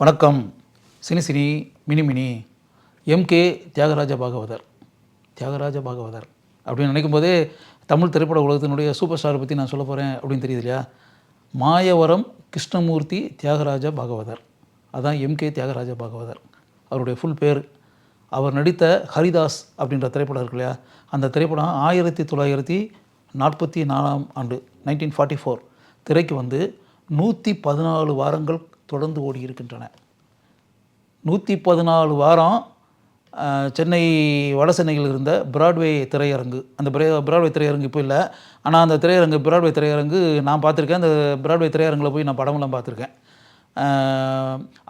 வணக்கம். சினி சினி மினி மினி எம்கே தியாகராஜ பாகவதர் அப்படின்னு நினைக்கும் போதே தமிழ் திரைப்பட உலகத்தினுடைய சூப்பர் ஸ்டாரை பற்றி நான் சொல்ல போகிறேன் அப்படின்னு தெரியுது இல்லையா? மாயவரம் கிருஷ்ணமூர்த்தி தியாகராஜ பாகவதர், அதுதான் எம்கே தியாகராஜ பாகவதர். அவருடைய ஃபுல் பேர். அவர் நடித்த ஹரிதாஸ் அப்படின்ற திரைப்படம் இருக்கு இல்லையா, அந்த திரைப்படம் 1944 ஆண்டு 1944 திரைக்கு வந்து 114 வாரங்கள் தொடர்ந்து ஓடி இருக்கின்றன. 114 வாரம் சென்னை வட சென்னையில் இருந்த பிராட்வே திரையரங்கு, அந்த பிராட்வே திரையரங்கு இப்போ இல்லை, ஆனால் அந்த திரையரங்கு பிராட்வே திரையரங்கு நான் பார்த்துருக்கேன். அந்த பிராட்வே திரையரங்கில் போய் நான் படமெல்லாம் பார்த்துருக்கேன்.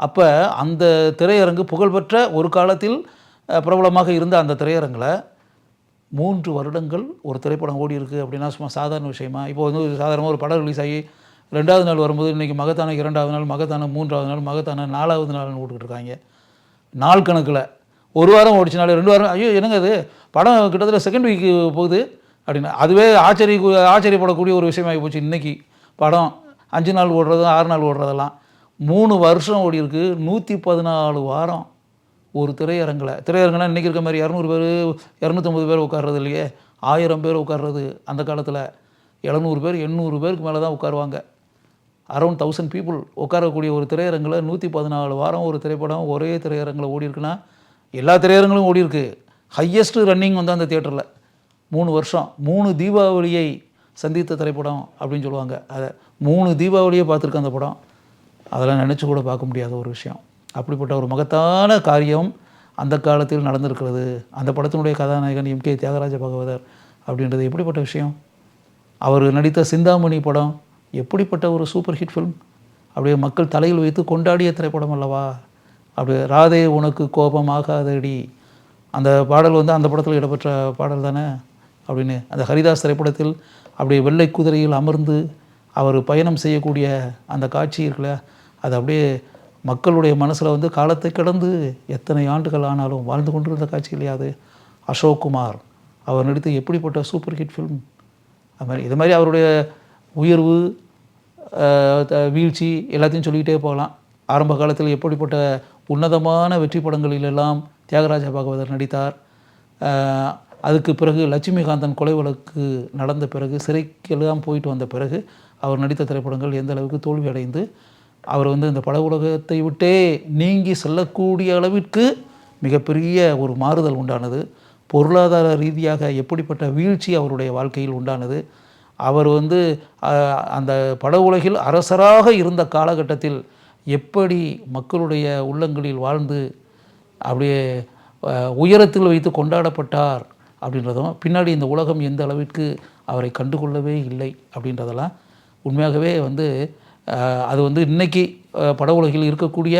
அப்போ அந்த திரையரங்கு புகழ்பெற்ற ஒரு காலத்தில் பிரபலமாக இருந்த அந்த திரையரங்கில் 3 வருடங்கள் ஒரு திரைப்படம் ஓடி இருக்குது அப்படின்னா சும்மா சாதாரண விஷயமா? இப்போ வந்து சாதாரணமாக ஒரு படம் ரிலீஸ் ஆகி 2வது நாள் வரும்போது இன்றைக்கி மகத்தான 2வது நாள், மகத்தான 3வது நாள், மகத்தான 4வது நாள்னு ஓட்டுக்கிட்டு இருக்காங்க. நாள் கணக்கில் ஒரு வாரம் ஓடிச்சுனாலே 2 வாரம், ஐயோ என்னங்க அது படம் கிட்டத்தட்ட செகண்ட் வீக்கு போகுது அப்படின்னா அதுவே ஆச்சரியப்படக்கூடிய ஒரு விஷயமாகி போச்சு. இன்றைக்கி படம் 5 நாள் ஓடுறது, 6 நாள் ஓடுறதெல்லாம் 3 வருஷம் ஓடி இருக்குது. 114 வாரம் ஒரு திரையரங்கில் இன்றைக்கி இருக்க மாதிரி 200 பேர் 250 பேர் உட்கார்றது இல்லையே, 1000 பேர் உட்கார்றது. அந்த காலத்தில் 700 பேர் 800 பேருக்கு மேலே தான் உட்காருவாங்க. அரௌண்ட் 1000 பீப்புள் உட்காரக்கூடிய ஒரு திரையரங்கில் 114 வாரம் ஒரு திரைப்படம் ஒரே திரையரங்கில் ஓடி இருக்குன்னா, எல்லா திரையரங்களும் ஓடி இருக்கு. ஹையஸ்ட் ரன்னிங் வந்து அந்த தியேட்டரில் 3 வருஷம் 3 தீபாவளியை சந்தித்த திரைப்படம் அப்படின்னு சொல்லுவாங்க. அதை 3 தீபாவளியை பார்த்துருக்கு அந்த படம். அதெல்லாம் நினச்சி கூட பார்க்க முடியாத ஒரு விஷயம். அப்படிப்பட்ட ஒரு மகத்தான காரியம் அந்த காலத்தில் நடந்திருக்கிறது. அந்த படத்தினுடைய கதாநாயகன் எம்கே தியாகராஜ பாகவதர் அப்படின்றது எப்படிப்பட்ட விஷயம்? அவர் நடித்த சிந்தாமணி படம் எப்படிப்பட்ட ஒரு சூப்பர் ஹிட் ஃபிலிம். அப்படியே மக்கள் தலையில் வைத்து கொண்டாடிய திரைப்படம் அல்லவா? அப்படியே ராதே உனக்கு கோபம் ஆகாதடி, அந்த பாடல் வந்து அந்த படத்தில் இடம்பெற்ற பாடல் தானே அப்படின்னு. அந்த ஹரிதாஸ் திரைப்படத்தில் அப்படியே வெள்ளை குதிரையில் அமர்ந்து அவர் பயணம் செய்யக்கூடிய அந்த காட்சி இருக்குல்ல, அது அப்படியே மக்களுடைய மனசில் வந்து காலத்தை கடந்து எத்தனை ஆண்டுகள் ஆனாலும் வாழ்ந்து கொண்டிருந்த காட்சி இல்லையா அது. அசோக் குமார் அவர் நடித்த எப்படிப்பட்ட சூப்பர் ஹிட் ஃபிலிம். இது மாதிரி அவருடைய உயர்வு வீழ்ச்சி எல்லாத்தையும் சொல்லிக்கிட்டே போகலாம். ஆரம்ப காலத்தில் எப்படிப்பட்ட உன்னதமான வெற்றி படங்களிலெல்லாம் தியாகராஜ பாகவதர் நடித்தார். அதுக்கு பிறகு லட்சுமிகாந்தன் கொலை வழக்கு நடந்த பிறகு, சிறைக்கெல்லாம் போயிட்டு வந்த பிறகு அவர் நடித்த திரைப்படங்கள் எந்த அளவுக்கு தோல்வி அடைந்து அவர் வந்து இந்த பட உலகத்தை விட்டே நீங்கி செல்லக்கூடிய அளவிற்கு மிகப்பெரிய ஒரு மாறுதல் உண்டானது. பொருளாதார ரீதியாக எப்படிப்பட்ட வீழ்ச்சி அவருடைய வாழ்க்கையில் உண்டானது. அவர் வந்து அந்த பட உலகில் அரசராக இருந்த காலகட்டத்தில் எப்படி மக்களுடைய உள்ளங்களில் வாழ்ந்து அப்படியே உயரத்தில் வைத்து கொண்டாடப்பட்டார் அப்படின்றதும், பின்னாடி இந்த உலகம் எந்த அளவிற்கு அவரை கண்டுகொள்ளவே இல்லை அப்படின்றதெல்லாம் உண்மையாகவே வந்து அது வந்து இன்றைக்கி பட உலகில் இருக்கக்கூடிய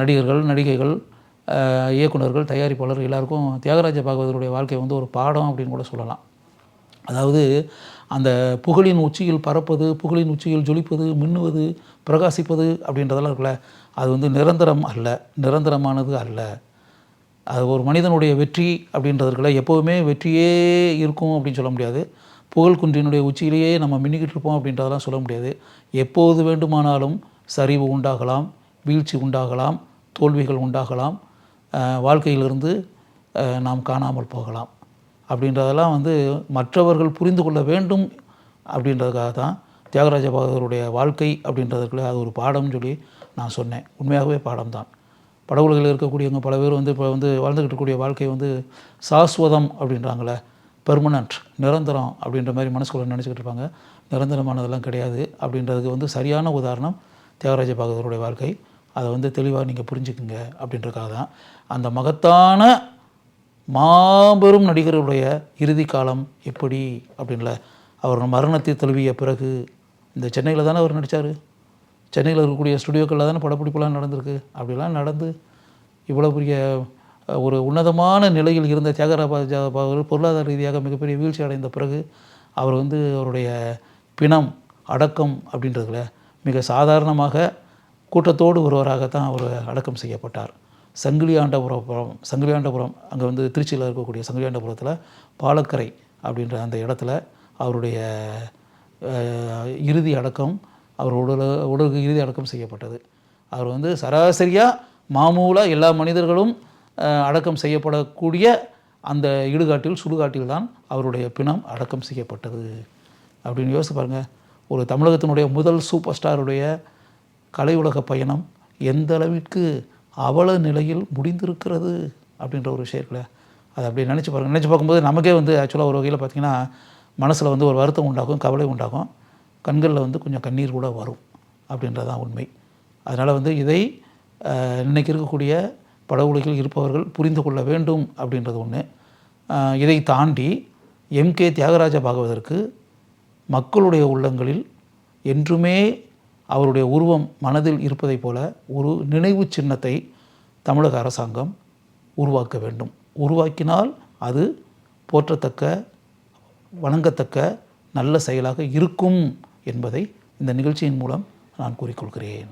நடிகர்கள், நடிகைகள், இயக்குநர்கள், தயாரிப்பாளர் எல்லாருக்கும் தியாகராஜ பாகவதருடைய வாழ்க்கை வந்து ஒரு பாடம் அப்படின்னு கூட சொல்லலாம். அதாவது அந்த புகழின் உச்சியில் பறப்பது, புகழின் உச்சியில் ஜொலிப்பது, மின்னுவது, பிரகாசிப்பது அப்படின்றதெல்லாம் இருக்குல்ல, அது வந்து நிரந்தரமானது அல்ல. அது ஒரு மனிதனுடைய வெற்றி அப்படின்றதுக்குள்ள எப்போவுமே வெற்றியே இருக்கும் அப்படின்னு சொல்ல முடியாது. புகழ் குன்றினுடைய உச்சியிலேயே நம்ம மின்னிக்கிட்டு இருப்போம் அப்படின்றதெல்லாம் சொல்ல முடியாது. எப்போது வேண்டுமானாலும் சரிவு உண்டாகலாம், வீழ்ச்சி உண்டாகலாம், தோல்விகள் உண்டாகலாம், வாழ்க்கையிலிருந்து நாம் காணாமல் போகலாம். அப்படின்றதெல்லாம் வந்து மற்றவர்கள் புரிந்து கொள்ள வேண்டும் அப்படின்றதுக்காக தான் தியாகராஜ பாகவதருடைய வாழ்க்கை அப்படின்றதுக்குள்ள அது ஒரு பாடம்னு சொல்லி நான் சொன்னேன். உண்மையாகவே பாடம் தான். பட உலகில் இருக்கக்கூடியவங்க பல பேர் வந்து இப்போ வந்து வாழ்ந்துக்கிட்டு இருக்கக்கூடிய வாழ்க்கை வந்து சாஸ்வதம் அப்படின்றாங்களே, பெர்மனண்ட், நிரந்தரம் அப்படின்ற மாதிரி மனசுக்குள்ள நினச்சிக்கிட்டு இருப்பாங்க. நிரந்தரமானதெல்லாம் கிடையாது அப்படின்றதுக்கு வந்து சரியான உதாரணம் தியாகராஜ பாகவதருடைய வாழ்க்கை. அதை வந்து தெளிவாக நீங்கள் புரிஞ்சுக்குங்க அப்படின்றதுக்காக தான். அந்த மகத்தான மாபெரும் நடிகருடைய இறுதி காலம் எப்படி அப்படின்ல, அவர் மரணத்தை தழுவிய பிறகு இந்த சென்னையில் தானே அவர் நடித்தார். சென்னையில் இருக்கக்கூடிய ஸ்டுடியோக்களில் தானே படப்பிடிப்புலாம் நடந்திருக்கு. அப்படிலாம் நடந்து இவ்வளோ பெரிய ஒரு உன்னதமான நிலையில் இருந்த தியாகராஜ பாகவதர் பொருளாதார ரீதியாக மிகப்பெரிய வீழ்ச்சி அடைந்த பிறகு அவர் வந்து அவருடைய பிணம் அடக்கம் அப்படின்றதுல மிக சாதாரணமாக கூட்டத்தோடு ஒருவராகத்தான் அவர் அடக்கம் செய்யப்பட்டார். சங்கிலியாண்டபுரம் அங்கே வந்து திருச்சியில் இருக்கக்கூடிய சங்கிலியாண்டபுரத்தில் பாலக்கரை அப்படின்ற அந்த இடத்துல அவருடைய இறுதி அடக்கம், அவர் உடலுக்கு இறுதி அடக்கம் செய்யப்பட்டது. அவர் வந்து சராசரியாக மாமூலாக எல்லா மனிதர்களும் அடக்கம் செய்யப்படக்கூடிய அந்த இடுகாட்டில் சுடுகாட்டில் தான் அவருடைய பிணம் அடக்கம் செய்யப்பட்டது அப்படின்னு யோசிச்சு பாருங்கள். ஒரு தமிழகத்தினுடைய முதல் சூப்பர் ஸ்டாருடைய கலை உலக பயணம் எந்த அளவிற்கு அவல நிலையில் முடிந்திருக்கிறது அப்படின்ற ஒரு விஷயம் இருக்குல்ல, அதை அப்படி நினச்சி பாருங்கள். நினச்சி பார்க்கும்போது நமக்கே வந்து ஆக்சுவலாக ஒரு வகையில் பார்த்திங்கன்னா மனசில் வந்து ஒரு வருத்தம் உண்டாகும், கவலை உண்டாகும், கண்களில் வந்து கொஞ்சம் கண்ணீர் கூட வரும் அப்படின்றதான் உண்மை. அதனால் வந்து இதை இன்றைக்கி இருக்கக்கூடிய பட உலகில் இருப்பவர்கள் புரிந்து கொள்ள வேண்டும் அப்படின்றது ஒன்று. இதை தாண்டி எம்கே தியாகராஜ பாகவதற்கு மக்களுடைய உள்ளங்களில் என்றுமே அவருடைய உருவம் மனதில் இருப்பதைப் போல ஒரு நினைவு சின்னத்தை தமிழக அரசாங்கம் உருவாக்க வேண்டும். உருவாக்கினால் அது போற்றத்தக்க, வணங்கத்தக்க நல்ல செயலாக இருக்கும் என்பதை இந்த நிகழ்ச்சியின் மூலம் நான் கூறிக்கொள்கிறேன்.